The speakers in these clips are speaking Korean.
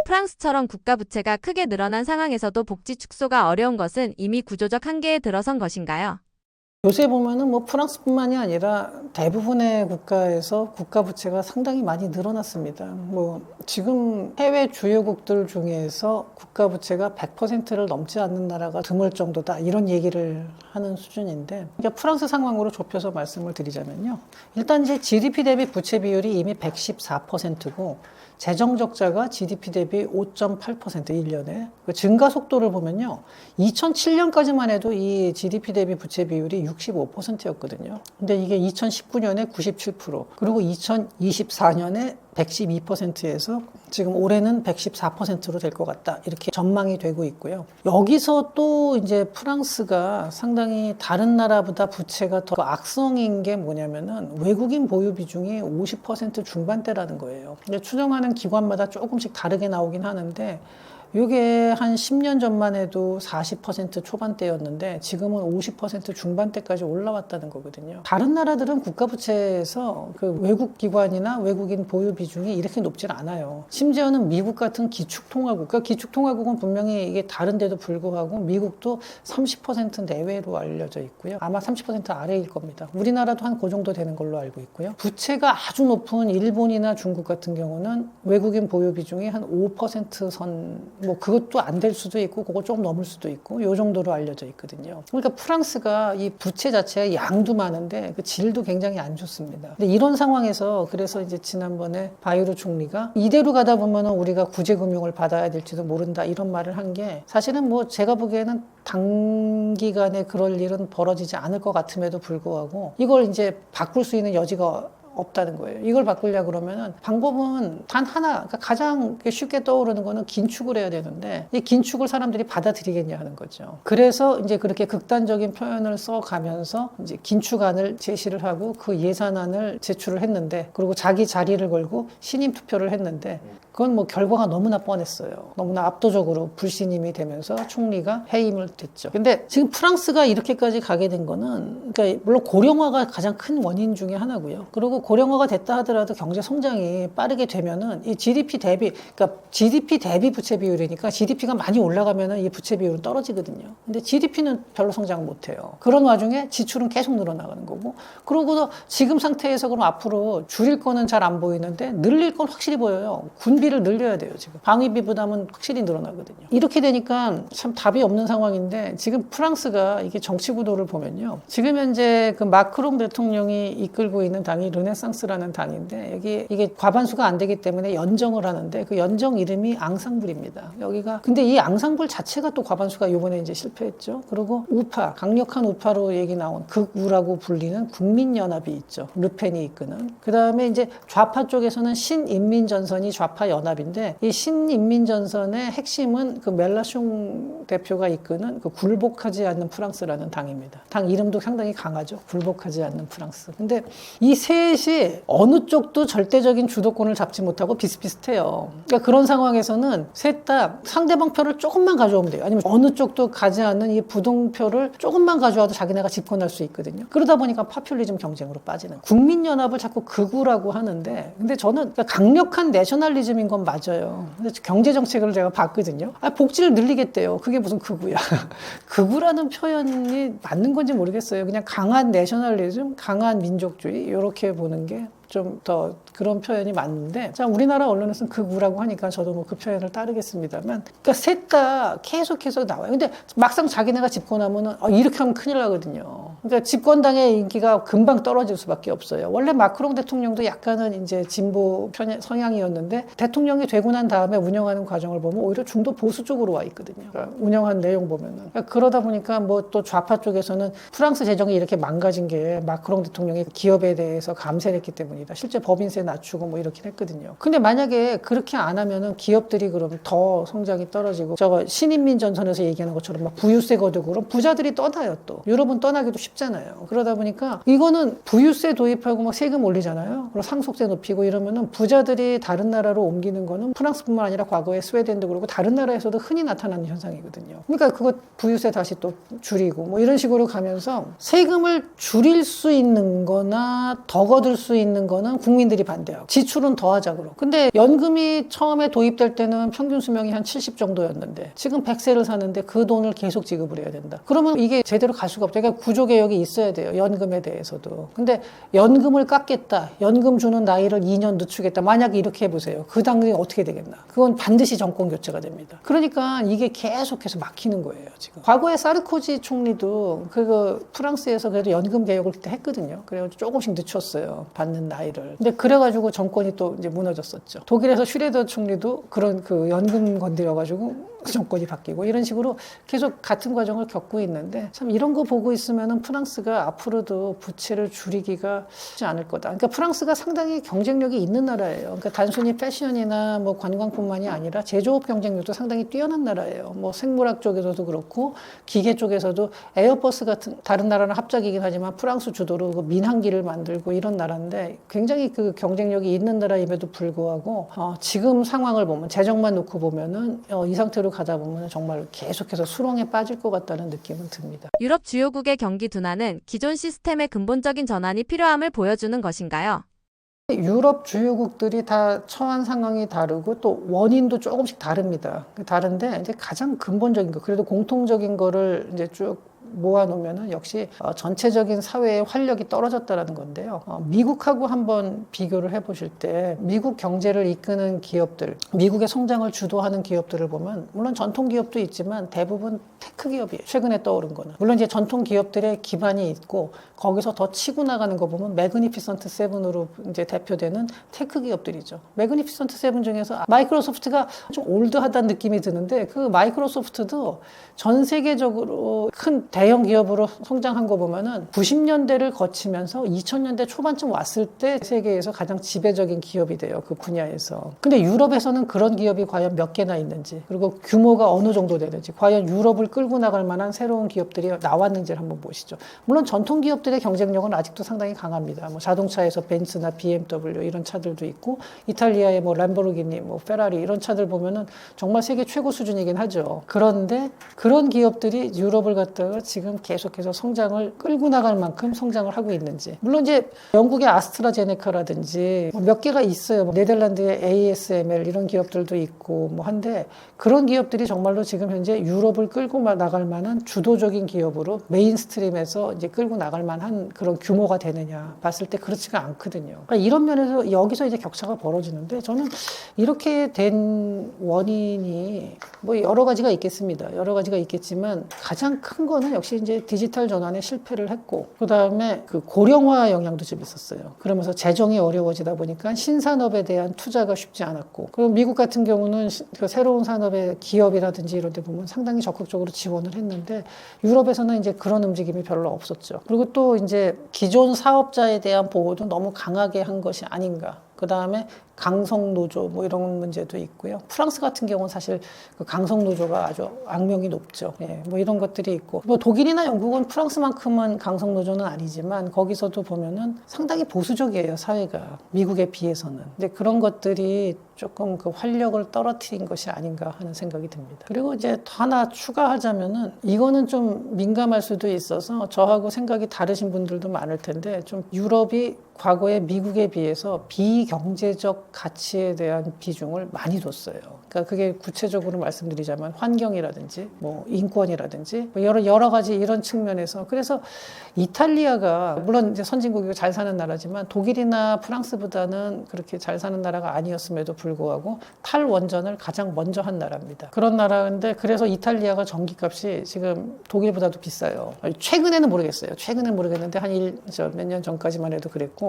프랑스처럼 국가 부채가 크게 늘어난 상황에서도 복지 축소가 어려운 것은 이미 구조적 한계에 들어선 것인가요? 요새 보면은 뭐 프랑스뿐만이 아니라 대부분의 국가에서 국가 부채가 상당히 많이 늘어났습니다. 뭐 지금 해외 주요국들 중에서 국가 부채가 100%를 넘지 않는 나라가 드물 정도다, 이런 얘기를 하는 수준인데, 그러니까 프랑스 상황으로 좁혀서 말씀을 드리자면요. 일단 이제 GDP 대비 부채 비율이 이미 114%고 재정 적자가 GDP 대비 5.8% 1년에. 그 증가 속도를 보면요. 2007년까지만 해도 이 GDP 대비 부채 비율이 65%였거든요. 근데 이게 2019년에 97%, 그리고 2024년에 112%에서 지금 올해는 114%로 될 것 같다, 이렇게 전망이 되고 있고요. 여기서 또 이제 프랑스가 상당히 다른 나라보다 부채가 더 악성인 게 뭐냐면은 외국인 보유 비중이 50% 중반대라는 거예요. 근데 추정하는 기관마다 조금씩 다르게 나오긴 하는데, 이게 한 10년 전만 해도 40% 초반대였는데 지금은 50% 중반대까지 올라왔다는 거거든요. 다른 나라들은 국가부채에서 그 외국 기관이나 외국인 보유 비중이 이렇게 높진 않아요. 심지어는 미국 같은 기축통화국, 그러니까 기축통화국은 분명히 이게 다른데도 불구하고 미국도 30% 내외로 알려져 있고요. 아마 30% 아래일 겁니다. 우리나라도 한 그 정도 되는 걸로 알고 있고요. 부채가 아주 높은 일본이나 중국 같은 경우는 외국인 보유 비중이 한 5% 선, 뭐 그것도 안 될 수도 있고 그거 조금 넘을 수도 있고 요 정도로 알려져 있거든요. 그러니까 프랑스가 이 부채 자체가 양도 많은데 그 질도 굉장히 안 좋습니다. 근데 이런 상황에서 그래서 이제 지난번에 바이로 총리가 이대로 가다 보면은 우리가 구제금융을 받아야 될지도 모른다, 이런 말을 한 게 사실은 뭐 제가 보기에는 단기간에 그럴 일은 벌어지지 않을 것 같음에도 불구하고 이걸 이제 바꿀 수 있는 여지가 없다는 거예요. 이걸 바꾸려고 그러면은 방법은 단 하나, 그러니까 가장 쉽게 떠오르는 거는 긴축을 해야 되는데 이 긴축을 사람들이 받아들이겠냐 하는 거죠. 그래서 이제 그렇게 극단적인 표현을 써가면서 이제 긴축안을 제시를 하고 그 예산안을 제출을 했는데, 그리고 자기 자리를 걸고 신임 투표를 했는데 그건 뭐 결과가 너무나 뻔했어요. 너무나 압도적으로 불신임이 되면서 총리가 해임을 됐죠. 근데 지금 프랑스가 이렇게까지 가게 된 거는, 그러니까 물론 고령화가 가장 큰 원인 중에 하나고요. 그리고 고령화가 됐다 하더라도 경제 성장이 빠르게 되면은 이 GDP 대비, 그러니까 GDP 대비 부채 비율이니까 GDP가 많이 올라가면은 이 부채 비율은 떨어지거든요. 근데 GDP는 별로 성장 못 해요. 그런 와중에 지출은 계속 늘어나가는 거고, 그러고도 지금 상태에서 그럼 앞으로 줄일 거는 잘 안 보이는데 늘릴 건 확실히 보여요. 군비를 늘려야 돼요. 지금 방위비 부담은 확실히 늘어나거든요. 이렇게 되니까 참 답이 없는 상황인데, 지금 프랑스가 이게 정치 구도를 보면요. 지금 현재 그 마크롱 대통령이 이끌고 있는 당이 르네상스라는 당인데, 여기 이게 과반수가 안 되기 때문에 연정을 하는데 그 연정 이름이 앙상블입니다. 여기가 근데 이 앙상블 자체가 또 과반수가 이번에 이제 실패했죠. 그리고 우파, 강력한 우파로 얘기 나온 극우라고 불리는 국민연합이 있죠. 르펜이 이끄는. 그 다음에 이제 좌파 쪽에서는 신인민전선이 좌파 연합인데, 이 신인민전선의 핵심은 그 멜라숑 대표가 이끄는 그 굴복하지 않는 프랑스라는 당입니다. 당 이름도 상당히 강하죠. 굴복하지 않는 프랑스. 근데 이 셋이 어느 쪽도 절대적인 주도권을 잡지 못하고 비슷비슷해요. 그러니까 그런 상황에서는 셋 다 상대방 표를 조금만 가져오면 돼요. 아니면 어느 쪽도 가지 않는 이 부동표를 조금만 가져와도 자기네가 집권할 수 있거든요. 그러다 보니까 파퓰리즘 경쟁으로 빠지는. 국민연합을 자꾸 극우라고 하는데, 근데 저는 그러니까 강력한 내셔널리즘인 건 맞아요. 근데 경제 정책을 제가 봤거든요. 복지를 늘리겠대요. 그게 무슨 극우야. 극우라는 표현이 맞는 건지 모르겠어요. 그냥 강한 내셔널리즘, 강한 민족주의, 이렇게 보는 게 좀 더 그런 표현이 맞는데, 자, 우리나라 언론에서는 극우라고 하니까 저도 뭐 그 표현을 따르겠습니다만, 그러니까 셋 다 계속해서 나와요. 근데 막상 자기네가 집권하면은 이렇게 하면 큰일 나거든요. 그러니까 집권당의 인기가 금방 떨어질 수밖에 없어요. 원래 마크롱 대통령도 약간은 이제 진보 성향이었는데 대통령이 되고 난 다음에 운영하는 과정을 보면 오히려 중도 보수 쪽으로 와 있거든요. 그러니까 운영한 내용 보면은. 그러니까 그러다 보니까 뭐 또 좌파 쪽에서는 프랑스 재정이 이렇게 망가진 게 마크롱 대통령이 기업에 대해서 감세를 했기 때문이다. 실제 법인세 낮추고 뭐 이렇긴 했거든요. 근데 만약에 그렇게 안 하면은 기업들이 그럼 더 성장이 떨어지고, 저거 신인민 전선에서 얘기하는 것처럼 막 부유세 거두고 그럼 부자들이 떠나요. 또 유럽은 떠나기도 쉽지 쉽잖아요. 그러다 보니까 이거는 부유세 도입하고 막 세금 올리잖아요. 그리고 상속세 높이고 이러면은 부자들이 다른 나라로 옮기는 거는 프랑스뿐만 아니라 과거에 스웨덴도 그렇고 다른 나라에서도 흔히 나타나는 현상이거든요. 그러니까 그거 부유세 다시 또 줄이고 뭐 이런 식으로 가면서 세금을 줄일 수 있는 거나 더 거둘 수 있는 거는 국민들이 반대하고 지출은 더 하자고. 근데 연금이 처음에 도입될 때는 평균 수명이 한 70 정도였는데 지금 100세를 사는데 그 돈을 계속 지급을 해야 된다. 그러면 이게 제대로 갈 수가 없죠. 그러니까 구조개혁이 있어야 돼요. 연금에 대해서도. 근데 연금을 깎겠다. 연금 주는 나이를 2년 늦추겠다. 만약에 이렇게 해보세요. 그 당시 어떻게 되겠나. 그건 반드시 정권 교체가 됩니다. 그러니까 이게 계속해서 막히는 거예요. 지금. 과거에 사르코지 총리도 그 프랑스에서 그래도 연금 개혁을 그때 했거든요. 그래가지고 조금씩 늦췄어요. 받는 나이를. 근데 그래가지고 정권이 또 이제 무너졌었죠. 독일에서 슈레더 총리도 그런 그 연금 건드려가지고 정권이 바뀌고 이런 식으로 계속 같은 과정을 겪고 있는데 참 이런 거 보고 있으면은 프랑스가 앞으로도 부채를 줄이기가 쉽지 않을 거다. 그러니까 프랑스가 상당히 경쟁력이 있는 나라예요. 그러니까 단순히 패션이나 뭐 관광뿐만이 아니라 제조업 경쟁력도 상당히 뛰어난 나라예요. 뭐 생물학 쪽에서도 그렇고 기계 쪽에서도 에어버스 같은 다른 나라랑 합작이긴 하지만 프랑스 주도로 그 민항기를 만들고 이런 나라인데 굉장히 그 경쟁력이 있는 나라임에도 불구하고 지금 상황을 보면 재정만 놓고 보면은 이 상태로 가다 보면 정말 계속해서 수렁에 빠질 것 같다는 느낌은 듭니다. 유럽 주요국의 경기 둔화는 기존 시스템의 근본적인 전환이 필요함을 보여주는 것인가요? 유럽 주요국들이 다 처한 상황이 다르고 또 원인도 조금씩 다릅니다. 다른데 이제 가장 근본적인 거, 그래도 공통적인 거를 이제 쭉 모아놓으면은 역시 전체적인 사회의 활력이 떨어졌다라는 건데요. 미국하고 한번 비교를 해보실 때 미국 경제를 이끄는 기업들, 미국의 성장을 주도하는 기업들을 보면 물론 전통 기업도 있지만 대부분 테크 기업이에요. 최근에 떠오른 거는. 물론 이제 전통 기업들의 기반이 있고 거기서 더 치고 나가는 거 보면 매그니피선트 세븐으로 이제 대표되는 테크 기업들이죠. 매그니피선트 세븐 중에서 마이크로소프트가 좀 올드하다는 느낌이 드는데 그 마이크로소프트도 전 세계적으로 큰 대형 기업으로 성장한 거 보면은 90년대를 거치면서 2000년대 초반쯤 왔을 때 세계에서 가장 지배적인 기업이 돼요. 그 분야에서. 근데 유럽에서는 그런 기업이 과연 몇 개나 있는지, 그리고 규모가 어느 정도 되는지, 과연 유럽을 끌고 나갈 만한 새로운 기업들이 나왔는지를 한번 보시죠. 물론 전통 기업들의 경쟁력은 아직도 상당히 강합니다. 뭐 자동차에서 벤츠나 BMW 이런 차들도 있고, 이탈리아의 뭐 람보르기니, 뭐 페라리 이런 차들 보면은 정말 세계 최고 수준이긴 하죠. 그런데 그런 기업들이 유럽을 갖다가 지금 계속해서 성장을 끌고 나갈 만큼 성장을 하고 있는지. 물론 이제 영국의 아스트라제네카라든지 몇 개가 있어요. 네덜란드의 ASML 이런 기업들도 있고 뭐 한데, 그런 기업들이 정말로 지금 현재 유럽을 끌고 나갈 만한 주도적인 기업으로 메인스트림에서 이제 끌고 나갈 만한 그런 규모가 되느냐 봤을 때 그렇지가 않거든요. 그러니까 이런 면에서 여기서 이제 격차가 벌어지는데, 저는 이렇게 된 원인이 뭐 여러 가지가 있겠습니다. 여러 가지가 있겠지만 가장 큰 거는 역시 이제 디지털 전환에 실패를 했고, 그 다음에 그 고령화 영향도 좀 있었어요. 그러면서 재정이 어려워지다 보니까 신산업에 대한 투자가 쉽지 않았고, 그리고 미국 같은 경우는 그 새로운 산업의 기업이라든지 이런 데 보면 상당히 적극적으로 지원을 했는데, 유럽에서는 이제 그런 움직임이 별로 없었죠. 그리고 또 이제 기존 사업자에 대한 보호도 너무 강하게 한 것이 아닌가. 그 다음에 강성노조 뭐 이런 문제도 있고요. 프랑스 같은 경우는 사실 그 강성노조가 아주 악명이 높죠. 예, 뭐 이런 것들이 있고, 뭐 독일이나 영국은 프랑스만큼은 강성노조는 아니지만 거기서도 보면은 상당히 보수적이에요, 사회가. 미국에 비해서는. 근데 그런 것들이 조금 그 활력을 떨어뜨린 것이 아닌가 하는 생각이 듭니다. 그리고 이제 하나 추가하자면은, 이거는 좀 민감할 수도 있어서 저하고 생각이 다르신 분들도 많을 텐데, 좀 유럽이 과거에 미국에 비해서 비경제적 가치에 대한 비중을 많이 뒀어요. 그러니까 그게 구체적으로 말씀드리자면 환경이라든지 뭐 인권이라든지 뭐 여러 가지 이런 측면에서. 그래서 이탈리아가 물론 이제 선진국이고 잘 사는 나라지만 독일이나 프랑스보다는 그렇게 잘 사는 나라가 아니었음에도 불구하고 탈원전을 가장 먼저 한 나라입니다. 그런 나라인데, 그래서 이탈리아가 전기값이 지금 독일보다도 비싸요. 최근에는 모르겠어요. 최근에는 모르겠는데 한 몇 년 전까지만 해도 그랬고,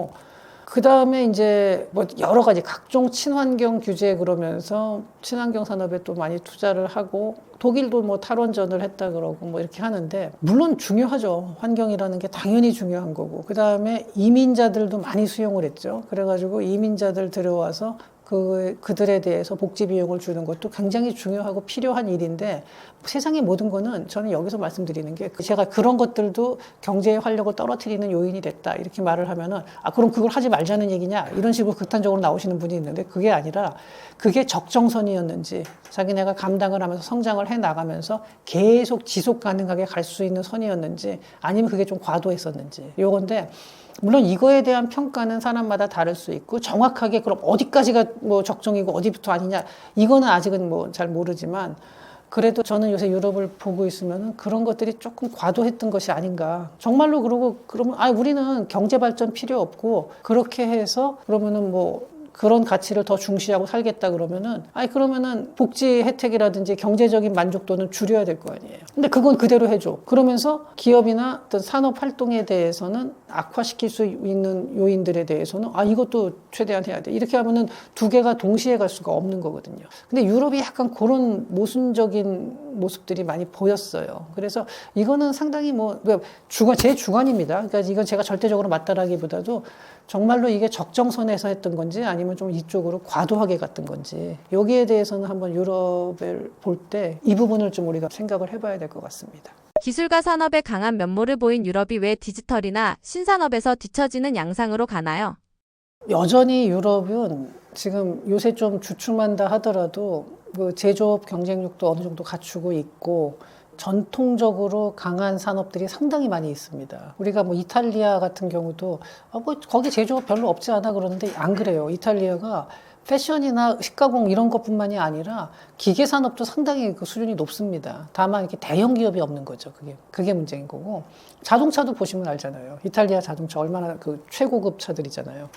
그 다음에 이제 뭐 여러 가지 각종 친환경 규제 그러면서 친환경 산업에 또 많이 투자를 하고, 독일도 뭐 탈원전을 했다 그러고 뭐 이렇게 하는데, 물론 중요하죠. 환경이라는 게 당연히 중요한 거고, 그 다음에 이민자들도 많이 수용을 했죠. 그래가지고 이민자들 들여와서 그들에 대해서 복지 비용을 주는 것도 굉장히 중요하고 필요한 일인데 세상의 모든 거는 저는 여기서 말씀드리는 게 제가 그런 것들도 경제의 활력을 떨어뜨리는 요인이 됐다 이렇게 말을 하면은 그럼 그걸 하지 말자는 얘기냐 이런 식으로 극단적으로 나오시는 분이 있는데 그게 아니라 그게 적정선이었는지 자기네가 감당을 하면서 성장을 해 나가면서 계속 지속 가능하게 갈 수 있는 선이었는지 아니면 그게 좀 과도했었는지 요건데 물론 이거에 대한 평가는 사람마다 다를 수 있고 정확하게 그럼 어디까지가 뭐 적정이고 어디부터 아니냐 이거는 아직은 뭐 잘 모르지만 그래도 저는 요새 유럽을 보고 있으면 그런 것들이 조금 과도했던 것이 아닌가. 정말로 그러면 우리는 경제 발전 필요 없고 그렇게 해서 그러면은 뭐 그런 가치를 더 중시하고 살겠다 그러면은 복지 혜택이라든지 경제적인 만족도는 줄여야 될 거 아니에요. 근데 그건 그대로 해줘. 그러면서 기업이나 어떤 산업 활동에 대해서는 악화시킬 수 있는 요인들에 대해서는 이것도 최대한 해야 돼. 이렇게 하면은 두 개가 동시에 갈 수가 없는 거거든요. 근데 유럽이 약간 그런 모순적인 모습들이 많이 보였어요. 그래서 이거는 상당히 제 주관입니다. 그러니까 이건 제가 절대적으로 맞다라기보다도 정말로 이게 적정선에서 했던 건지 아니면 좀 이쪽으로 과도하게 갔던 건지 여기에 대해서는 한번 유럽을 볼 때 이 부분을 좀 우리가 생각을 해봐야 될 것 같습니다. 기술과 산업에 강한 면모를 보인 유럽이 왜 디지털이나 신산업에서 뒤처지는 양상으로 가나요? 여전히 유럽은 지금 요새 좀 주춤한다 하더라도 그 제조업 경쟁력도 어느 정도 갖추고 있고 전통적으로 강한 산업들이 상당히 많이 있습니다. 우리가 이탈리아 같은 경우도 거기 제조업 별로 없지 않아 그러는데 안 그래요. 이탈리아가 패션이나 식가공 이런 것뿐만이 아니라 기계 산업도 상당히 그 수준이 높습니다. 다만 이렇게 대형 기업이 없는 거죠. 그게 문제인 거고 자동차도 보시면 알잖아요. 이탈리아 자동차 얼마나 그 최고급 차들이잖아요.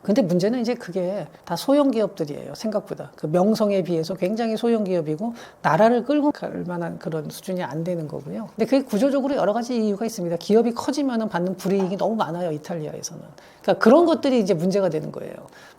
근데 문제는 이제 그게 다 소형 기업들이에요. 생각보다. 그 명성에 비해서 굉장히 소형 기업이고 나라를 끌고 갈 만한 그런 수준이 안 되는 거고요. 근데 그게 구조적으로 여러 가지 이유가 있습니다. 기업이 커지면은 받는 불이익이 너무 많아요. 이탈리아에서는. 그러니까 그런 것들이 이제 문제가 되는 거예요.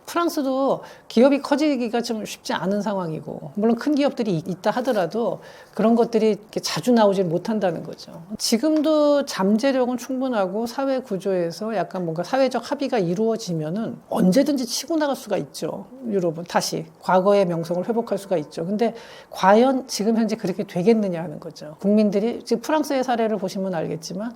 프랑스도 기업이 커지기가 좀 쉽지 않은 상황이고 물론 큰 기업들이 있다 하더라도 그런 것들이 이렇게 자주 나오질 못한다는 거죠. 지금도 잠재력은 충분하고 사회 구조에서 약간 뭔가 사회적 합의가 이루어지면은 언제든지 치고 나갈 수가 있죠. 유럽은 다시 과거의 명성을 회복할 수가 있죠. 근데 과연 지금 현재 그렇게 되겠느냐 하는 거죠. 국민들이 지금 프랑스의 사례를 보시면 알겠지만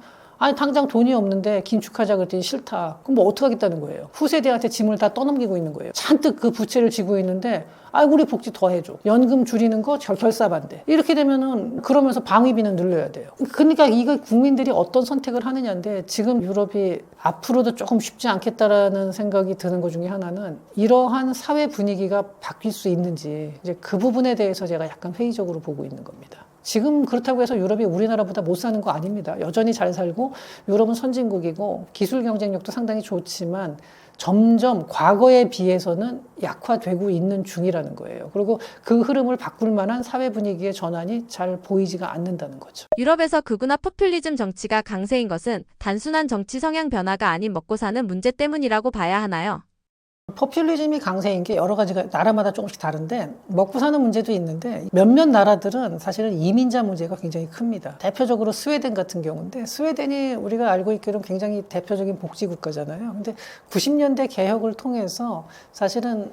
당장 돈이 없는데 긴축하자 그랬더니 싫다. 그럼 뭐 어떻게 하겠다는 거예요? 후세대한테 짐을 다 떠넘기고 있는 거예요. 잔뜩 그 부채를 지고 있는데 우리 복지 더 해줘. 연금 줄이는 거 결사 반대. 이렇게 되면은 그러면서 방위비는 늘려야 돼요. 그러니까 이거 국민들이 어떤 선택을 하느냐인데 지금 유럽이 앞으로도 조금 쉽지 않겠다라는 생각이 드는 것 중에 하나는 이러한 사회 분위기가 바뀔 수 있는지 이제 그 부분에 대해서 제가 약간 회의적으로 보고 있는 겁니다. 지금 그렇다고 해서 유럽이 우리나라보다 못 사는 거 아닙니다. 여전히 잘 살고 유럽은 선진국이고 기술 경쟁력도 상당히 좋지만 점점 과거에 비해서는 약화되고 있는 중이라는 거예요. 그리고 그 흐름을 바꿀 만한 사회 분위기의 전환이 잘 보이지가 않는다는 거죠. 유럽에서 극우나 포퓰리즘 정치가 강세인 것은 단순한 정치 성향 변화가 아닌 먹고 사는 문제 때문이라고 봐야 하나요? 포퓰리즘이 강세인 게 여러 가지가 나라마다 조금씩 다른데 먹고 사는 문제도 있는데 몇몇 나라들은 사실은 이민자 문제가 굉장히 큽니다. 대표적으로 스웨덴 같은 경우인데 스웨덴이 우리가 알고 있기로는 굉장히 대표적인 복지국가잖아요. 근데 90년대 개혁을 통해서 사실은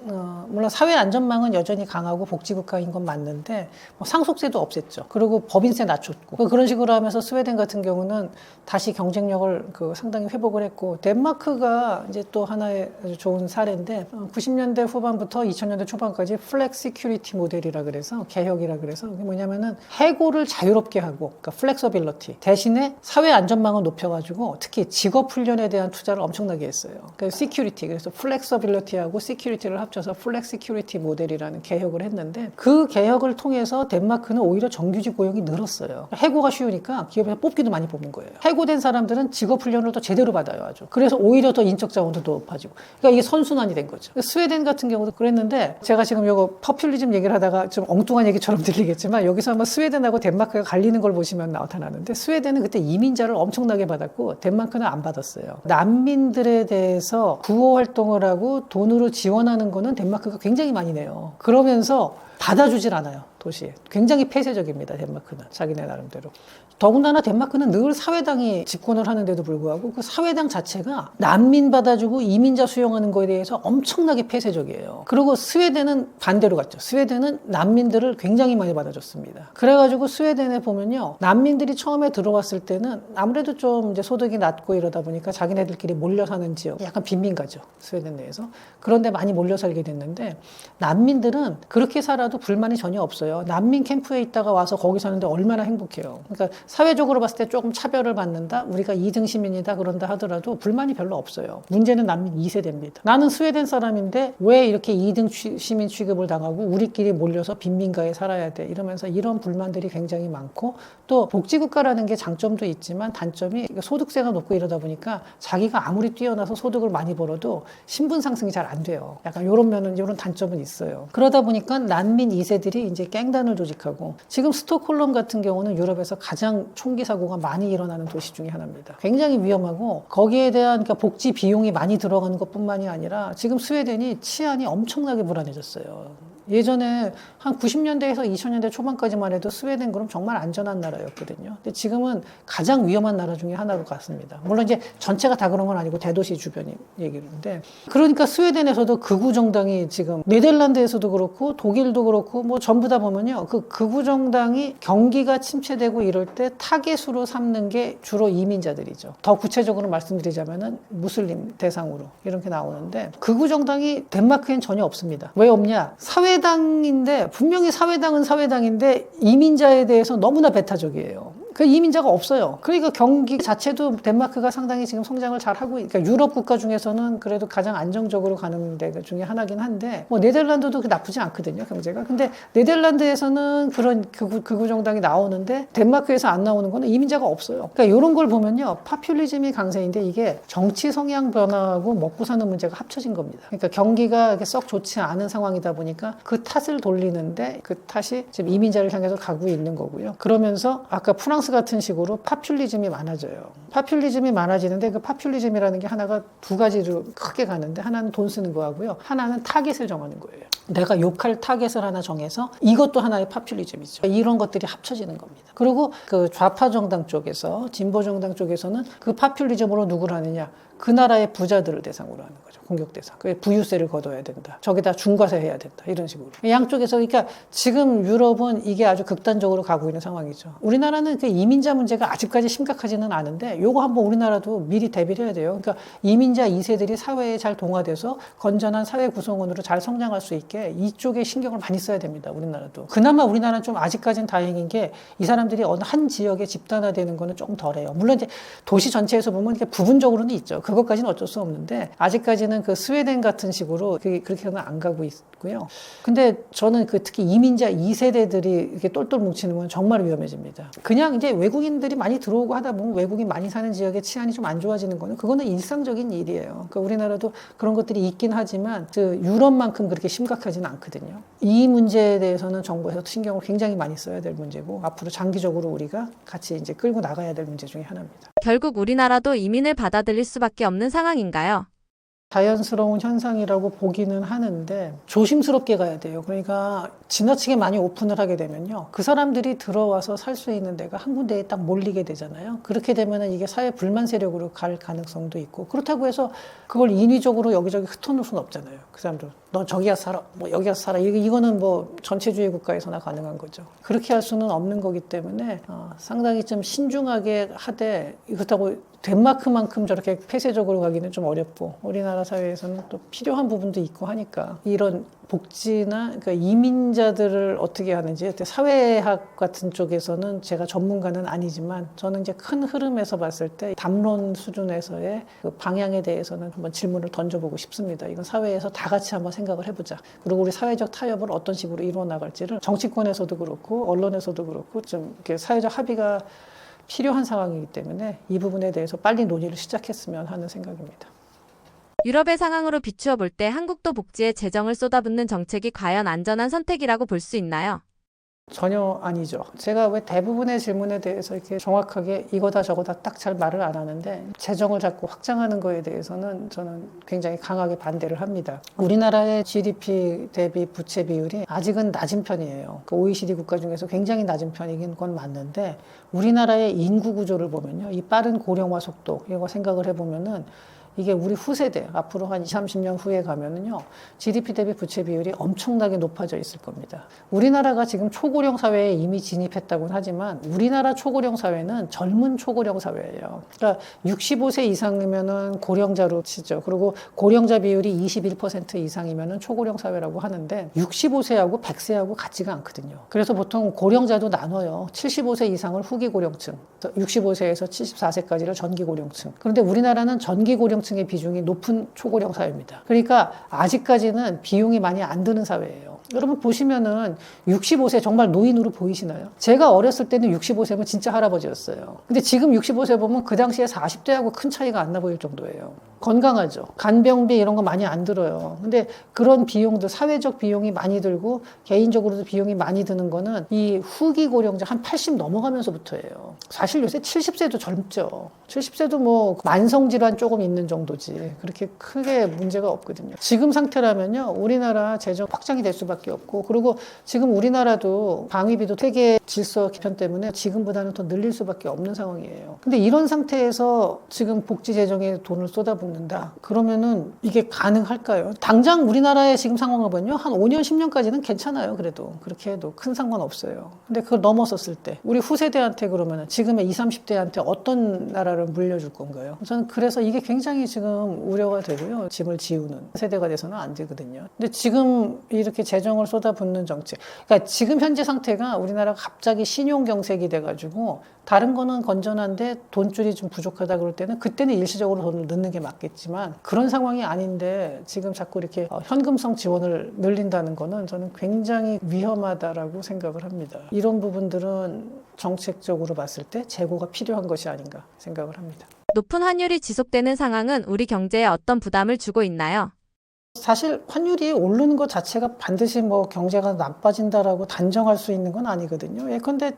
물론 사회 안전망은 여전히 강하고 복지국가인 건 맞는데 상속세도 없앴죠. 그리고 법인세 낮췄고 그런 식으로 하면서 스웨덴 같은 경우는 다시 경쟁력을 상당히 회복을 했고 덴마크가 이제 또 하나의 아주 좋은 사례인데 90년대 후반부터 2000년대 초반까지 플렉시큐리티 모델이라 그래서 개혁이라 그래서 그게 뭐냐면은 해고를 자유롭게 하고 그러니까 플렉서빌리티 대신에 사회 안전망을 높여가지고 특히 직업 훈련에 대한 투자를 엄청나게 했어요. 그러니까 시큐리티 그래서 플렉서빌리티하고 시큐리티를 합쳐서 플렉시큐리티 모델이라는 개혁을 했는데 그 개혁을 통해서 덴마크는 오히려 정규직 고용이 늘었어요. 해고가 쉬우니까 기업에서 뽑기도 많이 뽑는 거예요. 해고된 사람들은 직업 훈련을 더 제대로 받아요. 아주. 그래서 오히려 더 인적 자원도 높아지고 그러니까 이게 선순환이 된 거죠. 스웨덴 같은 경우도 그랬는데 제가 지금 이거 포퓰리즘 얘기를 하다가 좀 엉뚱한 얘기처럼 들리겠지만 여기서 한번 스웨덴하고 덴마크가 갈리는 걸 보시면 나타나는데 스웨덴은 그때 이민자를 엄청나게 받았고 덴마크는 안 받았어요. 난민들에 대해서 구호 활동을 하고 돈으로 지원하는 거는 덴마크가 굉장히 많이 내요. 그러면서 받아주질 않아요. 도시에. 굉장히 폐쇄적입니다. 덴마크는. 자기네 나름대로. 더군다나 덴마크는 늘 사회당이 집권을 하는데도 불구하고 그 사회당 자체가 난민 받아주고 이민자 수용하는 거에 대해서 엄청나게 폐쇄적이에요. 그리고 스웨덴은 반대로 갔죠. 스웨덴은 난민들을 굉장히 많이 받아줬습니다. 그래가지고 스웨덴에 보면요. 난민들이 처음에 들어왔을 때는 아무래도 좀 이제 소득이 낮고 이러다 보니까 자기네들끼리 몰려 사는 지역, 약간 빈민가죠. 스웨덴 내에서. 그런데 많이 몰려 살게 됐는데 난민들은 그렇게 살아도 불만이 전혀 없어요. 난민 캠프에 있다가 와서 거기 사는데 얼마나 행복해요. 그러니까 사회적으로 봤을 때 조금 차별을 받는다, 우리가 2등 시민이다 그런다 하더라도 불만이 별로 없어요. 문제는 난민 2세대입니다. 나는 스웨덴 사람인데 왜 이렇게 2등 시민 취급을 당하고 우리끼리 몰려서 빈민가에 살아야 돼 이러면서 이런 불만들이 굉장히 많고, 또 복지국가라는 게 장점도 있지만 단점이 소득세가 높고 이러다 보니까 자기가 아무리 뛰어나서 소득을 많이 벌어도 신분 상승이 잘 안 돼요. 약간 이런 면은, 이런 단점은 있어요. 그러다 보니까 난민 2세들이 이제 갱단을 조직하고, 지금 스톡홀름 같은 경우는 유럽에서 가장 총기 사고가 많이 일어나는 도시 중에 하나입니다. 굉장히 위험하고 거기에 대한 그러니까 복지 비용이 많이 들어가는 것뿐만이 아니라 지금 스웨덴이 치안이 엄청나게 불안해졌어요. 예전에 한 90년대에서 2000년대 초반까지만 해도 스웨덴 그럼 정말 안전한 나라였거든요. 근데 지금은 가장 위험한 나라 중에 하나로 갔습니다. 물론 이제 전체가 다 그런 건 아니고 대도시 주변이 얘기인데, 그러니까 스웨덴에서도 극우 정당이 지금 네덜란드에서도 그렇고 독일도 그렇고 뭐 전부 다 보면요, 그 극우 정당이 경기가 침체되고 이럴 때 타겟으로 삼는 게 주로 이민자들이죠. 더 구체적으로 말씀드리자면은 무슬림 대상으로 이렇게 나오는데, 극우 정당이 덴마크엔 전혀 없습니다. 왜 없냐? 사회당인데, 분명히 사회당은 사회당인데 이민자에 대해서 너무나 배타적이에요. 그 이민자가 없어요. 그러니까 경기 자체도 덴마크가 상당히 지금 성장을 잘 하고, 그러니까 유럽 국가 중에서는 그래도 가장 안정적으로 가는 데 중에 하나긴 한데, 뭐 네덜란드도 나쁘지 않거든요, 경제가. 근데 네덜란드에서는 그런 극우 정당이 나오는데 덴마크에서 안 나오는 거는 이민자가 없어요. 그러니까 이런 걸 보면요, 파퓰리즘이 강세인데 이게 정치 성향 변화하고 먹고 사는 문제가 합쳐진 겁니다. 그러니까 경기가 썩 좋지 않은 상황이다 보니까 그 탓을 돌리는데 그 탓이 지금 이민자를 향해서 가고 있는 거고요. 그러면서 아까 프랑스 같은 식으로 파퓰리즘이 많아져요. 파퓰리즘이 많아지는데 그 파퓰리즘이라는 게 하나가 두 가지로 크게 가는데, 하나는 돈 쓰는 거하고요, 하나는 타겟을 정하는 거예요. 내가 욕할 타겟을 하나 정해서, 이것도 하나의 파퓰리즘이죠. 이런 것들이 합쳐지는 겁니다. 그리고 그 좌파 정당 쪽에서, 진보 정당 쪽에서는 그 파퓰리즘으로 누구를 하느냐, 그 나라의 부자들을 대상으로 하는 거죠. 공격 대상. 그 부유세를 걷어야 된다. 저기다 중과세 해야 된다. 이런 식으로. 양쪽에서, 그러니까 지금 유럽은 이게 아주 극단적으로 가고 있는 상황이죠. 우리나라는 그 이민자 문제가 아직까지 심각하지는 않은데, 요거 한번 우리나라도 미리 대비를 해야 돼요. 그러니까 이민자 2세들이 사회에 잘 동화돼서 건전한 사회 구성원으로 잘 성장할 수 있게 이쪽에 신경을 많이 써야 됩니다. 우리나라도. 그나마 우리나라는 좀 아직까지는 다행인 게, 이 사람들이 어느 한 지역에 집단화되는 거는 조금 덜해요. 물론 이제 도시 전체에서 보면 이렇게 부분적으로는 있죠. 그것까지는 어쩔 수 없는데, 아직까지는 그 스웨덴 같은 식으로 그렇게는 안 가고 있고요. 근데 저는 그 특히 이민자 2세대들이 이렇게 똘똘 뭉치는 건 정말 위험해집니다. 그냥 이제 외국인들이 많이 들어오고 하다 보면 외국인 많이 사는 지역의 치안이 좀 안 좋아지는 거는, 그거는 일상적인 일이에요. 그러니까 우리나라도 그런 것들이 있긴 하지만 그 유럽만큼 그렇게 심각하지는 않거든요. 이 문제에 대해서는 정부에서 신경을 굉장히 많이 써야 될 문제고, 앞으로 장기적으로 우리가 같이 이제 끌고 나가야 될 문제 중에 하나입니다. 결국 우리나라도 이민을 받아들일 수밖에 없는 상황인가요? 자연스러운 현상이라고 보기는 하는데 조심스럽게 가야 돼요. 그러니까 지나치게 많이 오픈을 하게 되면요, 그 사람들이 들어와서 살 수 있는 데가 한 군데에 딱 몰리게 되잖아요. 그렇게 되면은 이게 사회 불만 세력으로 갈 가능성도 있고, 그렇다고 해서 그걸 인위적으로 여기저기 흩어놓을 수는 없잖아요. 그 사람들 너 저기 가서 살아, 뭐 여기 가서 살아, 이거는 뭐 전체주의 국가에서나 가능한 거죠. 그렇게 할 수는 없는 거기 때문에 상당히 좀 신중하게 하되, 그렇다고 덴마크만큼 저렇게 폐쇄적으로 가기는 좀 어렵고, 우리나라 사회에서는 또 필요한 부분도 있고 하니까, 이런 복지나 그러니까 이민자들을 어떻게 하는지, 사회학 같은 쪽에서는 제가 전문가는 아니지만 저는 이제 큰 흐름에서 봤을 때 담론 수준에서의 그 방향에 대해서는 한번 질문을 던져보고 싶습니다. 이건 사회에서 다 같이 한번 생각을 해보자. 그리고 우리 사회적 타협을 어떤 식으로 이루어 나갈지를 정치권에서도 그렇고 언론에서도 그렇고 좀 이렇게 사회적 합의가 필요한 상황이기 때문에 이 부분에 대해서 빨리 논의를 시작했으면 하는 생각입니다. 유럽의 상황으로 비추어 볼 때 한국도 복지에 재정을 쏟아붓는 정책이 과연 안전한 선택이라고 볼 수 있나요? 전혀 아니죠. 제가 왜 대부분의 질문에 대해서 이렇게 정확하게 이거다 저거다 딱 잘 말을 안 하는데 재정을 자꾸 확장하는 거에 대해서는 저는 굉장히 강하게 반대를 합니다. 우리나라의 GDP 대비 부채 비율이 아직은 낮은 편이에요. 그 OECD 국가 중에서 굉장히 낮은 편이긴 건 맞는데 우리나라의 인구 구조를 보면요. 이 빠른 고령화 속도 이거 생각을 해보면은 이게 우리 후세대, 앞으로 한 20, 30년 후에 가면은요, GDP 대비 부채 비율이 엄청나게 높아져 있을 겁니다. 우리나라가 지금 초고령 사회에 이미 진입했다고는 하지만, 우리나라 초고령 사회는 젊은 초고령 사회예요. 그러니까 65세 이상이면은 고령자로 치죠. 그리고 고령자 비율이 21% 이상이면은 초고령 사회라고 하는데, 65세하고 100세하고 같지가 않거든요. 그래서 보통 고령자도 나눠요. 75세 이상을 후기 고령층, 65세에서 74세까지를 전기 고령층. 그런데 우리나라는 전기 고령 층의 비중이 높은 초고령 사회입니다. 그러니까 아직까지는 비용이 많이 안 드는 사회예요. 여러분 보시면은 65세 정말 노인으로 보이시나요? 제가 어렸을 때는 65세면 진짜 할아버지였어요. 근데 지금 65세 보면 그 당시에 40대하고 큰 차이가 안 나 보일 정도예요. 건강하죠. 간병비 이런 거 많이 안 들어요. 근데 그런 비용도 사회적 비용이 많이 들고 개인적으로도 비용이 많이 드는 거는 이 후기 고령자 한 80 넘어가면서부터예요. 사실 요새 70세도 젊죠. 70세도 뭐 만성질환 조금 있는 정도지 그렇게 크게 문제가 없거든요. 지금 상태라면요 우리나라 재정 확장이 될 수밖에 없고 그리고 지금 우리나라도 방위비도 세계 질서 개편 때문에 지금보다는 더 늘릴 수밖에 없는 상황이에요. 근데 이런 상태에서 지금 복지 재정에 돈을 쏟아붓는다 그러면은 이게 가능할까요? 당장 우리나라의 지금 상황을 보면요 한 5년 10년까지는 괜찮아요. 그래도 그렇게 해도 큰 상관없어요. 근데 그걸 넘어섰을 때 우리 후세대한테 그러면은 지금의 20, 30대한테 어떤 나라를 물려줄 건가요? 저는 그래서 이게 굉장히 지금 우려가 되고요. 짐을 지우는 세대가 돼서는 안 되거든요. 근데 지금 이렇게 재정을 쏟아붓는 정책. 그러니까 지금 현재 상태가 우리나라가 갑자기 신용경색이 돼가지고 다른 거는 건전한데 돈줄이 좀 부족하다 그럴 때는 그때는 일시적으로 돈을 넣는 게 맞겠지만 그런 상황이 아닌데 지금 자꾸 이렇게 현금성 지원을 늘린다는 거는 저는 굉장히 위험하다라고 생각을 합니다. 이런 부분들은 정책적으로 봤을 때 재고가 필요한 것이 아닌가 생각을 합니다. 높은 환율이 지속되는 상황은 우리 경제에 어떤 부담을 주고 있나요? 사실 환율이 오르는 것 자체가 반드시 뭐 경제가 나빠진다라고 단정할 수 있는 건 아니거든요. 예컨대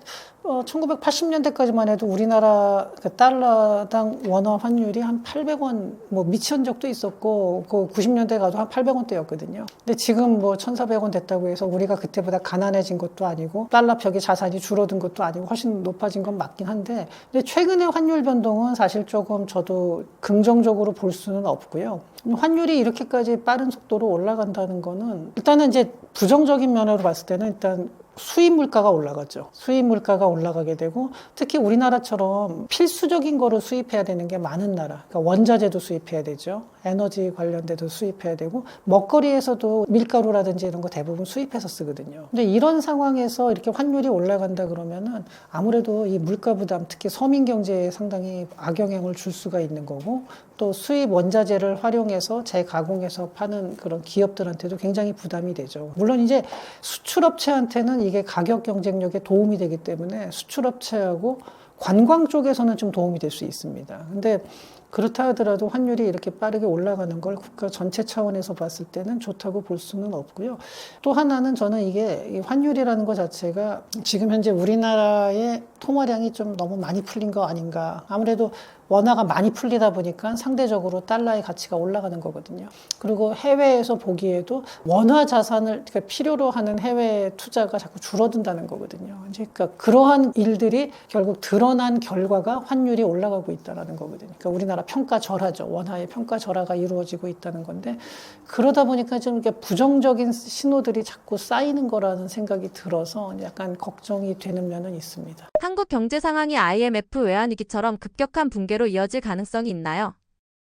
1980년대까지만 해도 우리나라 그 달러당 원화 환율이 한 800원 뭐 미친 적도 있었고 그 90년대 가도 한 800원대였거든요. 근데 지금 뭐 1,400원 됐다고 해서 우리가 그때보다 가난해진 것도 아니고 달러 벽의 자산이 줄어든 것도 아니고 훨씬 높아진 건 맞긴 한데 근데 최근의 환율 변동은 사실 조금 저도 긍정적으로 볼 수는 없고요. 환율이 이렇게까지 빠른 속도로 올라간다는 거는 일단은 이제 부정적인 면으로 봤을 때는 일단 수입 물가가 올라가죠. 수입 물가가 올라가게 되고 특히 우리나라처럼 필수적인 거를 수입해야 되는 게 많은 나라. 그러니까 원자재도 수입해야 되죠. 에너지 관련돼도 수입해야 되고 먹거리에서도 밀가루라든지 이런 거 대부분 수입해서 쓰거든요. 근데 이런 상황에서 이렇게 환율이 올라간다 그러면은 아무래도 이 물가 부담, 특히 서민 경제에 상당히 악영향을 줄 수가 있는 거고 또 수입 원자재를 활용해서 재가공해서 파는 그런 기업들한테도 굉장히 부담이 되죠. 물론 이제 수출업체한테는 이게 가격 경쟁력에 도움이 되기 때문에 수출업체하고 관광 쪽에서는 좀 도움이 될 수 있습니다. 근데 그렇다 하더라도 환율이 이렇게 빠르게 올라가는 걸 국가 전체 차원에서 봤을 때는 좋다고 볼 수는 없고요. 또 하나는 저는 이게 환율이라는 것 자체가 지금 현재 우리나라의 통화량이 좀 너무 많이 풀린 거 아닌가. 아무래도 원화가 많이 풀리다 보니까 상대적으로 달러의 가치가 올라가는 거거든요. 그리고 해외에서 보기에도 원화 자산을 그러니까 필요로 하는 해외 투자가 자꾸 줄어든다는 거거든요. 그러니까 그러한 일들이 결국 드러난 결과가 환율이 올라가고 있다는 거거든요. 그러니까 우리나라 평가 절하죠. 원화의 평가 절하가 이루어지고 있다는 건데 그러다 보니까 좀 이렇게 부정적인 신호들이 자꾸 쌓이는 거라는 생각이 들어서 약간 걱정이 되는 면은 있습니다. 한국 경제 상황이 IMF 외환위기처럼 급격한 붕괴로 이어질 가능성이 있나요?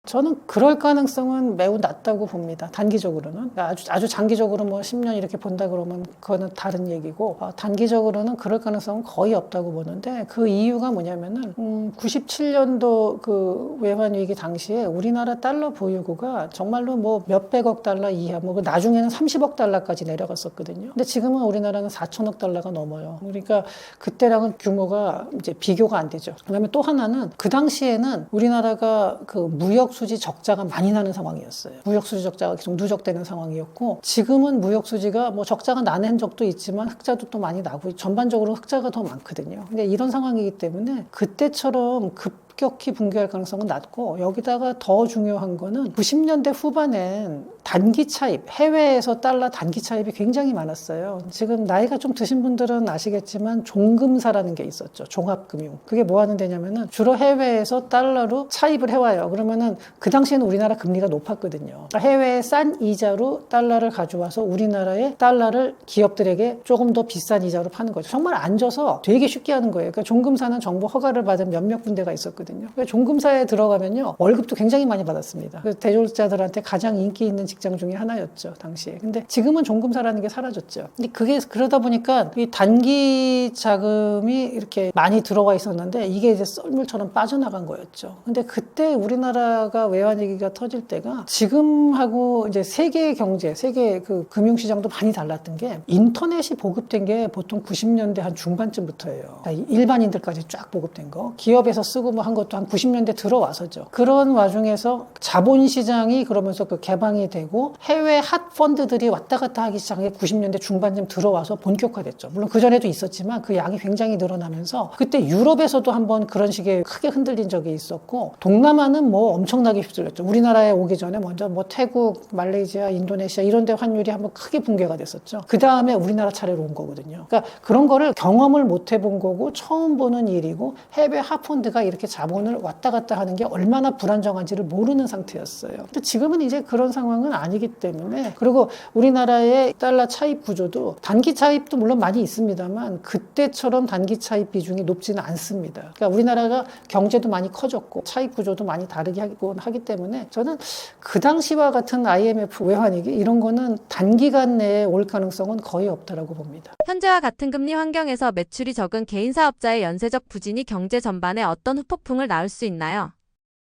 저는 그럴 가능성은 매우 낮다고 봅니다. 단기적으로는. 아주 장기적으로 뭐 10년 이렇게 본다 그러면 그거는 다른 얘기고 단기적으로는 그럴 가능성은 거의 없다고 보는데 그 이유가 뭐냐면은 97년도 그 외환위기 당시에 우리나라 달러 보유고가 정말로 뭐 몇백억 달러 이하 뭐 나중에는 30억 달러까지 내려갔었거든요. 근데 지금은 우리나라는 4천억 달러가 넘어요. 그러니까 그때랑은 규모가 이제 비교가 안 되죠. 그다음에 또 하나는 그 당시에는 우리나라가 그 무역 무역 수지 적자가 많이 나는 상황이었어요. 무역 수지 적자가 계속 누적되는 상황이었고, 지금은 무역 수지가 뭐 적자가 나는 적도 있지만 흑자도 또 많이 나고 전반적으로 흑자가 더 많거든요. 근데 이런 상황이기 때문에 그때처럼 급격히 붕괴할 가능성은 낮고, 여기다가 더 중요한 거는 90년대 후반엔 단기 차입, 해외에서 달러 단기 차입이 굉장히 많았어요. 지금 나이가 좀 드신 분들은 아시겠지만 종금사라는 게 있었죠. 종합금융. 그게 뭐 하는 데냐면은 주로 해외에서 달러로 차입을 해와요. 그러면은 그 당시에는 우리나라 금리가 높았거든요. 그러니까 해외에 싼 이자로 달러를 가져와서 우리나라의 달러를 기업들에게 조금 더 비싼 이자로 파는 거죠. 정말 앉아서 되게 쉽게 하는 거예요. 그러니까 종금사는 정부 허가를 받은 몇몇 군데가 있었거든요. 그러니까 종금사에 들어가면요, 월급도 굉장히 많이 받았습니다. 그래서 대졸자들한테 가장 인기 있는 직장 중에 하나였죠, 당시에. 근데 지금은 종금사라는 게 사라졌죠. 근데 그게 그러다 보니까 이 단기 자금이 이렇게 많이 들어와 있었는데 이게 이제 썰물처럼 빠져나간 거였죠. 근데 그때 우리나라가 외환위기가 터질 때가 지금하고 이제 세계 경제, 세계 그 금융시장도 많이 달랐던 게, 인터넷이 보급된 게 보통 90년대 한 중반쯤부터예요. 일반인들까지 쫙 보급된 거. 기업에서 쓰고 뭐 한 것도 한 90년대 들어와서죠. 그런 와중에서 자본시장이 그러면서 그 개방이 되고 해외 핫 펀드들이 왔다 갔다 하기 시작한 게 90년대 중반쯤 들어와서 본격화됐죠. 물론 그전에도 있었지만 그 양이 굉장히 늘어나면서 그때 유럽에서도 한번 그런 식의 크게 흔들린 적이 있었고, 동남아는 뭐 엄청나게 휩쓸렸죠. 우리나라에 오기 전에 먼저 뭐 태국, 말레이시아, 인도네시아 이런 데 환율이 한번 크게 붕괴가 됐었죠. 그 다음에 우리나라 차례로 온 거거든요. 그러니까 그런 거를 경험을 못 해본 거고 처음 보는 일이고, 해외 핫 펀드가 이렇게 자본을 왔다 갔다 하는 게 얼마나 불안정한지를 모르는 상태였어요. 근데 지금은 이제 그런 상황은 아니기 때문에, 그리고 우리나라의 달러 차입 구조도 단기 차입도 물론 많이 있습니다만 그때처럼 단기 차입 비중이 높지는 않습니다. 그러니까 우리나라가 경제도 많이 커졌고 차입 구조도 많이 다르게 하기 때문에 저는 그 당시와 같은 IMF 외환위기 이런 거는 단기간 내에 올 가능성은 거의 없다라고 봅니다. 현재와 같은 금리 환경에서 매출이 적은 개인 사업자의 연쇄적 부진이 경제 전반에 어떤 후폭풍을 낳을 수 있나요?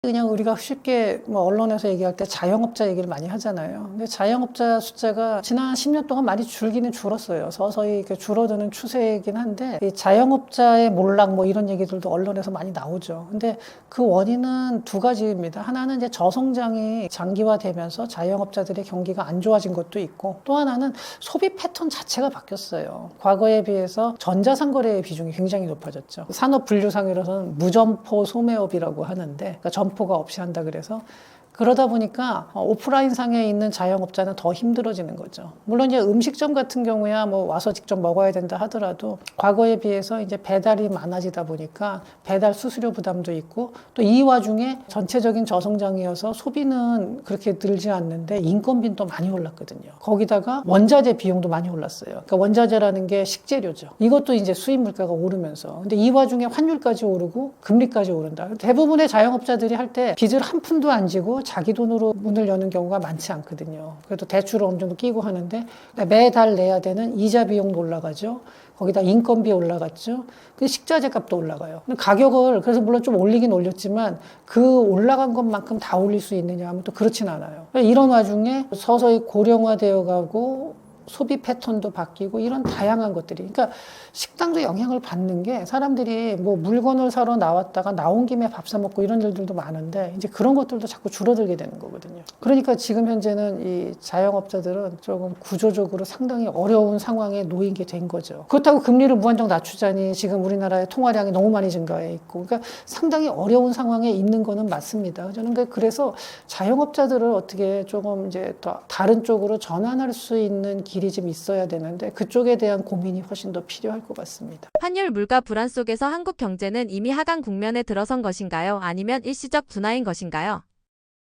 그냥 우리가 쉽게 뭐 언론에서 얘기할 때 자영업자 얘기를 많이 하잖아요. 근데 자영업자 숫자가 지난 10년 동안 많이 줄기는 줄었어요. 서서히 이렇게 줄어드는 추세이긴 한데, 이 자영업자의 몰락 뭐 이런 얘기들도 언론에서 많이 나오죠. 근데 그 원인은 두 가지입니다. 하나는 이제 저성장이 장기화되면서 자영업자들의 경기가 안 좋아진 것도 있고, 또 하나는 소비 패턴 자체가 바뀌었어요. 과거에 비해서 전자상거래의 비중이 굉장히 높아졌죠. 산업 분류상으로서는 무점포 소매업이라고 하는데, 그러니까 점포가 없이 한다 그래서, 그러다 보니까 오프라인 상에 있는 자영업자는 더 힘들어지는 거죠. 물론 이제 음식점 같은 경우야 뭐 와서 직접 먹어야 된다 하더라도 과거에 비해서 이제 배달이 많아지다 보니까 배달 수수료 부담도 있고, 또 이 와중에 전체적인 저성장이어서 소비는 그렇게 늘지 않는데 인건비도 많이 올랐거든요. 거기다가 원자재 비용도 많이 올랐어요. 그러니까 원자재라는 게 식재료죠. 이것도 이제 수입 물가가 오르면서, 근데 이 와중에 환율까지 오르고 금리까지 오른다. 대부분의 자영업자들이 할 때 빚을 한 푼도 안 지고 자기 돈으로 문을 여는 경우가 많지 않거든요. 그래도 대출을 어느 정도 끼고 하는데 매달 내야 되는 이자 비용도 올라가죠. 거기다 인건비 올라갔죠. 그 식자재 값도 올라가요. 가격을 그래서 물론 좀 올리긴 올렸지만 그 올라간 것만큼 다 올릴 수 있느냐 하면 또 그렇진 않아요. 이런 와중에 서서히 고령화되어 가고 소비 패턴도 바뀌고 이런 다양한 것들이, 그러니까 식당도 영향을 받는 게, 사람들이 뭐 물건을 사러 나왔다가 나온 김에 밥 사 먹고 이런 일들도 많은데 이제 그런 것들도 자꾸 줄어들게 되는 거거든요. 그러니까 지금 현재는 이 자영업자들은 조금 구조적으로 상당히 어려운 상황에 놓인 게 된 거죠. 그렇다고 금리를 무한정 낮추자니 지금 우리나라의 통화량이 너무 많이 증가해 있고, 그러니까 상당히 어려운 상황에 있는 거는 맞습니다. 저는 그래서 자영업자들을 어떻게 조금 이제 더 다른 쪽으로 전환할 수 있는 길이 좀 있어야 되는데, 그쪽에 대한 고민이 훨씬 더 필요할 것 같습니다. 환율 물가 불안 속에서 한국 경제는 이미 하강 국면에 들어선 것인가요? 아니면 일시적 둔화인 것인가요?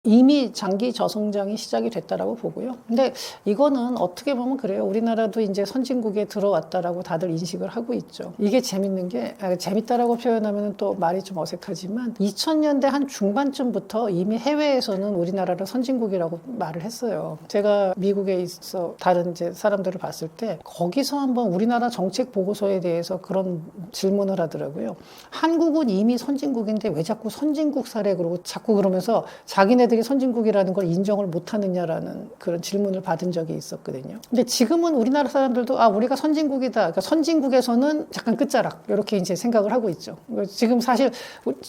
이미 장기 저성장이 시작이 됐다라고 보고요. 근데 이거는 어떻게 보면 그래요. 우리나라도 이제 선진국에 들어왔다라고 다들 인식을 하고 있죠. 이게 재밌는 게, 재밌다라고 표현하면 또 말이 좀 어색하지만 2000년대 한 중반쯤부터 이미 해외에서는 우리나라를 선진국이라고 말을 했어요. 제가 미국에 있어 다른 이제 사람들을 봤을 때 거기서 한번 우리나라 정책 보고서에 대해서 그런 질문을 하더라고요. 한국은 이미 선진국인데 왜 자꾸 선진국 사례 그러고 자꾸 그러면서 자기네들 자기네들이 선진국이라는 걸 인정을 못하느냐라는 그런 질문을 받은 적이 있었거든요. 근데 지금은 우리나라 사람들도 우리가 선진국이다. 그러니까 선진국에서는 약간 끝자락 이렇게 이제 생각을 하고 있죠. 지금 사실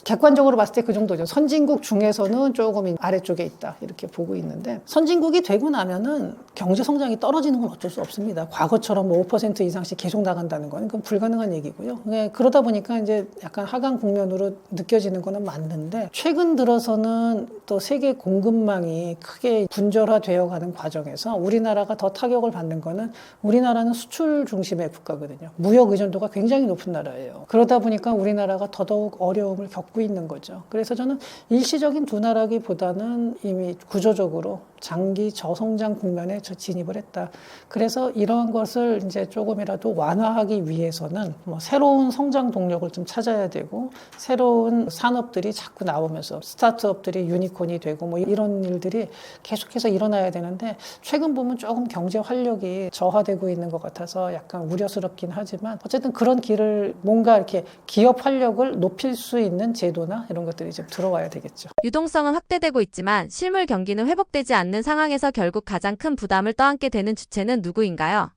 객관적으로 봤을 때 그 정도죠. 선진국 중에서는 조금 아래쪽에 있다 이렇게 보고 있는데 선진국이 되고 나면은 경제 성장이 떨어지는 건 어쩔 수 없습니다. 과거처럼 뭐 5% 이상씩 계속 나간다는 건 그건 불가능한 얘기고요. 그러다 보니까 이제 약간 하강 국면으로 느껴지는 거는 맞는데 최근 들어서는 또 세계 공급망이 크게 분절화되어 가는 과정에서 우리나라가 더 타격을 받는 거는 우리나라는 수출 중심의 국가거든요. 무역 의존도가 굉장히 높은 나라예요. 그러다 보니까 우리나라가 더더욱 어려움을 겪고 있는 거죠. 그래서 저는 일시적인 둔화라기보다는 이미 구조적으로 장기 저성장 국면에 진입을 했다. 그래서 이러한 것을 이제 조금이라도 완화하기 위해서는 뭐 새로운 성장 동력을 좀 찾아야 되고 새로운 산업들이 자꾸 나오면서 스타트업들이 유니콘이 되고 뭐 이런 일들이 계속해서 일어나야 되는데 최근 보면 조금 경제 활력이 저하되고 있는 것 같아서 약간 우려스럽긴 하지만 어쨌든 그런 길을 뭔가 이렇게 기업 활력을 높일 수 있는 제도나 이런 것들이 좀 들어와야 되겠죠. 유동성은 확대되고 있지만 실물 경기는 회복되지 않는 상황에서 결국 가장 큰 부담을 떠안게 되는 주체는 누구인가요?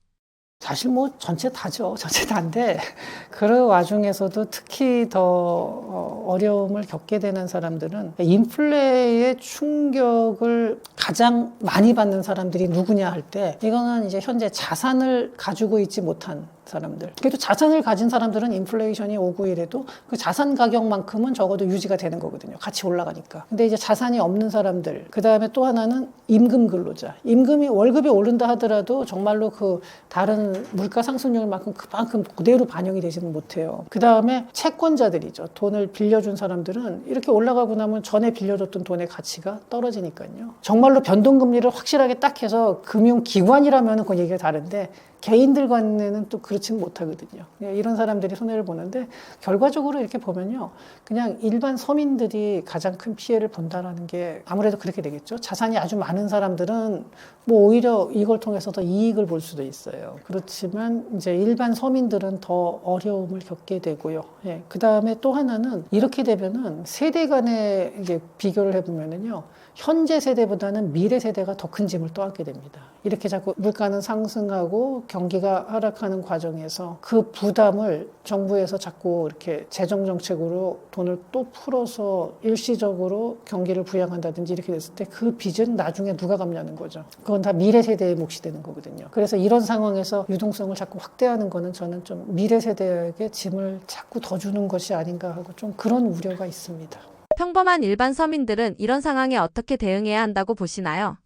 사실 뭐 전체 다죠. 전체 다인데 그 와중에서도 특히 더 어려움을 겪게 되는 사람들은 인플레의 충격을 가장 많이 받는 사람들이 누구냐 할 때 이거는 이제 현재 자산을 가지고 있지 못한 사람들. 그래도 자산을 가진 사람들은 인플레이션이 오고 이래도 그 자산 가격만큼은 적어도 유지가 되는 거거든요. 같이 올라가니까. 근데 이제 자산이 없는 사람들. 그 다음에 또 하나는 임금 근로자. 임금이 월급이 오른다 하더라도 정말로 그 다른 물가 상승률만큼 그만큼 그대로 반영이 되지는 못해요. 그 다음에 채권자들이죠. 돈을 빌려준 사람들은 이렇게 올라가고 나면 전에 빌려줬던 돈의 가치가 떨어지니까요. 정말로 변동금리를 확실하게 딱 해서 금융기관이라면 그 얘기가 다른데 개인들 간에는 또 그렇지는 못하거든요. 이런 사람들이 손해를 보는데 결과적으로 이렇게 보면요. 그냥 일반 서민들이 가장 큰 피해를 본다라는 게 아무래도 그렇게 되겠죠. 자산이 아주 많은 사람들은 뭐 오히려 이걸 통해서 더 이익을 볼 수도 있어요. 그렇지만 이제 일반 서민들은 더 어려움을 겪게 되고요. 예. 그 다음에 또 하나는 이렇게 되면은 세대 간에 이제 비교를 해보면은요. 현재 세대보다는 미래 세대가 더 큰 짐을 떠안게 됩니다. 이렇게 자꾸 물가는 상승하고 경기가 하락하는 과정에서 그 부담을 정부에서 자꾸 이렇게 재정정책으로 돈을 또 풀어서 일시적으로 경기를 부양한다든지 이렇게 됐을 때 그 빚은 나중에 누가 갚냐는 거죠. 그건 다 미래 세대의 몫이 되는 거거든요. 그래서 이런 상황에서 유동성을 자꾸 확대하는 거는 저는 좀 미래 세대에게 짐을 자꾸 더 주는 것이 아닌가 하고 좀 그런 우려가 있습니다. 평범한 일반 서민들은 이런 상황에 어떻게 대응해야 한다고 보시나요?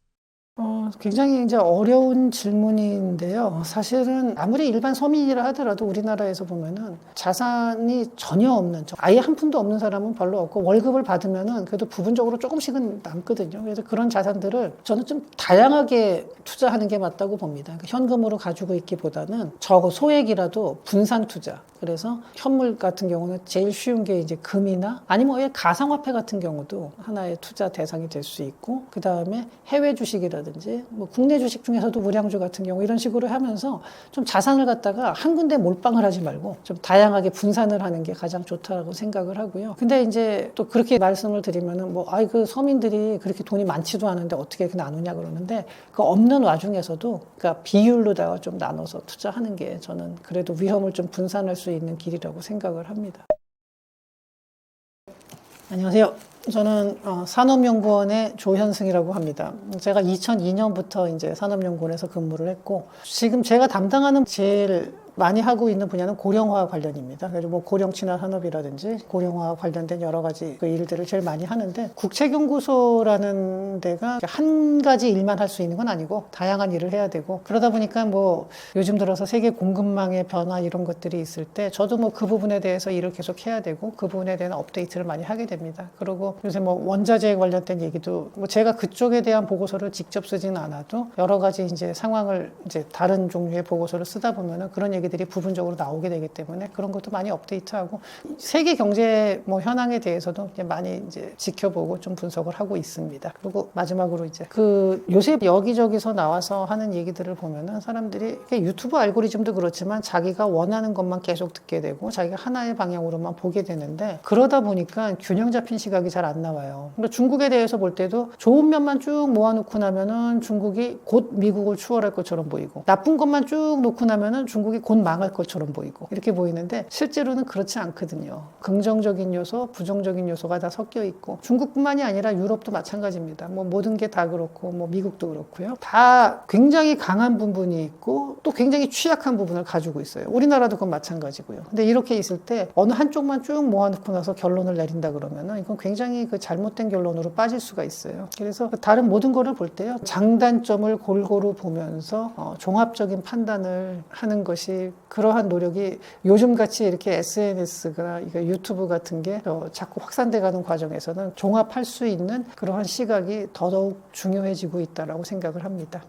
굉장히 이제 어려운 질문인데요. 사실은 아무리 일반 서민이라 하더라도 우리나라에서 보면은 자산이 전혀 없는, 아예 한 푼도 없는 사람은 별로 없고 월급을 받으면은 그래도 부분적으로 조금씩은 남거든요. 그래서 그런 자산들을 저는 좀 다양하게 투자하는 게 맞다고 봅니다. 그러니까 현금으로 가지고 있기보다는 적어 소액이라도 분산 투자. 그래서 현물 같은 경우는 제일 쉬운 게 이제 금이나 아니면 가상화폐 같은 경우도 하나의 투자 대상이 될 수 있고 그 다음에 해외 주식이라든지 뭐 국내 주식 중에서도 우량주 같은 경우 이런 식으로 하면서 좀 자산을 갖다가 한 군데 몰빵을 하지 말고 좀 다양하게 분산을 하는 게 가장 좋다고 생각을 하고요. 근데 이제 또 그렇게 말씀을 드리면은 그 서민들이 그렇게 돈이 많지도 않은데 어떻게 이렇게 나누냐 그러는데 그 없는 와중에서도 그러니까 비율로다가 좀 나눠서 투자하는 게 저는 그래도 위험을 좀 분산할 수 있는 길이라고 생각을 합니다. 안녕하세요. 저는 산업연구원의 조현승이라고 합니다. 제가 2002년부터 이제 산업연구원에서 근무를 했고 지금 제가 담당하는 제일 많이 하고 있는 분야는 고령화 관련입니다. 그래서 뭐 고령 친화 산업이라든지 고령화 관련된 여러 가지 그 일들을 제일 많이 하는데 국책연구소라는 데가 한 가지 일만 할 수 있는 건 아니고 다양한 일을 해야 되고 그러다 보니까 뭐 요즘 들어서 세계 공급망의 변화 이런 것들이 있을 때 저도 뭐 그 부분에 대해서 일을 계속 해야 되고 그 부분에 대한 업데이트를 많이 하게 됩니다. 그리고 요새 뭐 원자재 관련된 얘기도 뭐 제가 그쪽에 대한 보고서를 직접 쓰지는 않아도 여러 가지 이제 상황을 이제 다른 종류의 보고서를 쓰다 보면은 그런 얘기들 얘기들이 부분적으로 나오게 되기 때문에 그런 것도 많이 업데이트하고 세계 경제 뭐 현황에 대해서도 이제 많이 이제 지켜보고 좀 분석을 하고 있습니다. 그리고 마지막으로 이제 그 요새 여기저기서 나와서 하는 얘기들을 보면은 사람들이 유튜브 알고리즘도 그렇지만 자기가 원하는 것만 계속 듣게 되고 자기가 하나의 방향으로만 보게 되는데 그러다 보니까 균형 잡힌 시각이 잘 안 나와요. 그러니까 중국에 대해서 볼 때도 좋은 면만 쭉 모아놓고 나면은 중국이 곧 미국을 추월할 것처럼 보이고 나쁜 것만 쭉 놓고 나면은 중국이 곧 망할 것처럼 보이고 이렇게 보이는데 실제로는 그렇지 않거든요. 긍정적인 요소, 부정적인 요소가 다 섞여 있고 중국뿐만이 아니라 유럽도 마찬가지입니다. 뭐 모든 게 다 그렇고 뭐 미국도 그렇고요. 다 굉장히 강한 부분이 있고 또 굉장히 취약한 부분을 가지고 있어요. 우리나라도 그건 마찬가지고요. 근데 이렇게 있을 때 어느 한쪽만 쭉 모아놓고 나서 결론을 내린다 그러면은 이건 굉장히 그 잘못된 결론으로 빠질 수가 있어요. 그래서 다른 모든 거를 볼 때요. 장단점을 골고루 보면서 종합적인 판단을 하는 것이 그러한 노력이 요즘같이 이렇게 SNS나 유튜브 같은 게 자꾸 확산돼 가는 과정에서는 종합할 수 있는 그러한 시각이 더더욱 중요해지고 있다라고 생각을 합니다.